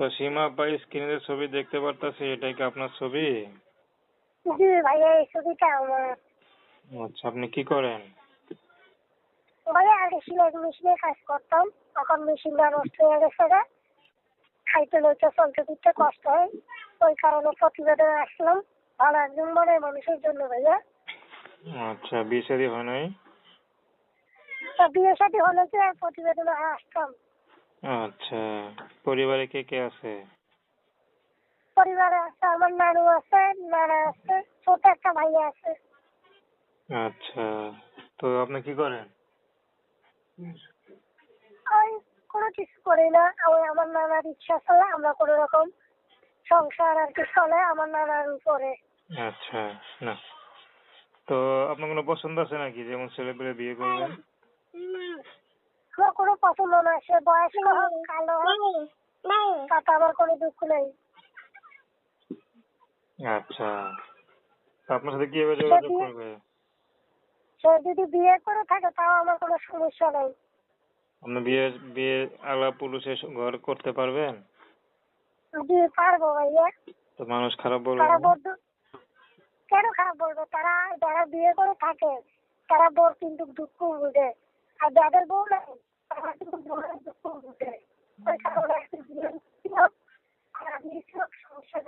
তো সীমা আপা স্ক্রিনে ছবি দেখতে পারতাছি, এটাই কি আপনার ছবি? জি ভাইয়া, এই ছবিটা আমার। আচ্ছা, আপনি কি করেন? ভাইয়া আগে সিলাই মেশিনে কাজ করতাম, এখন মেশিনটা নষ্ট হয়ে গেছে না, খাইতে লইতে চলতে ফিরতে কষ্ট হয়, ওই কারণে প্রতিবেদনে আসলাম ভালো একজন মনের মানুষের জন্য ভাইয়া। আচ্ছা, বিয়ে শাদী হয় নাই? তা বিয়ে শাদী হলে কি আর প্রতিবেদনে আসতাম? আচ্ছা, পরিবারে কে কে আছে? পরিবারে আছে আমার নানু আছে, নানা আছে, ছোট একটা ভাইয়া আছে। আচ্ছা, তো আপনি কি করেন? ওই কোনো কিছু করি না, ওই আমার নানার ইচ্ছা চলে, আমরা কোনো রকম সংসার আর কি চলে আমার নানার উপরে। আচ্ছা, না তো আপনার কোনো পছন্দ আছে নাকি, যেমন ছেলে পেলে বিয়ে করবেন? আমার কোনো পছন্দ না, সে বয়স্ক হোক কালো হোক, তাতে আমার কোনো দুঃখ নেই। আচ্ছা, তো আপনার সাথে কিভাবে যোগাযোগ করবে? সে যদি বিয়ে করে থাকে তাও আমার কোনো সমস্যা নেই। আপনি বিয়ে বিয়ে আলাপ পুরুষের ঘর করতে পারবেন? জি পারবো ভাইয়া। তো মানুষ খারাপ বলবে তারা না? বলতো কেন খারাপ বলবো, তারা যারা বিয়ে করে থাকে তারা বোর কিন্তু দুঃখ বুঝে, আর যাদের বউ নাই তারা কিন্তু বোনের দুঃখ বুঝে। ওই কারণে একটু বিয়ে সমস্যা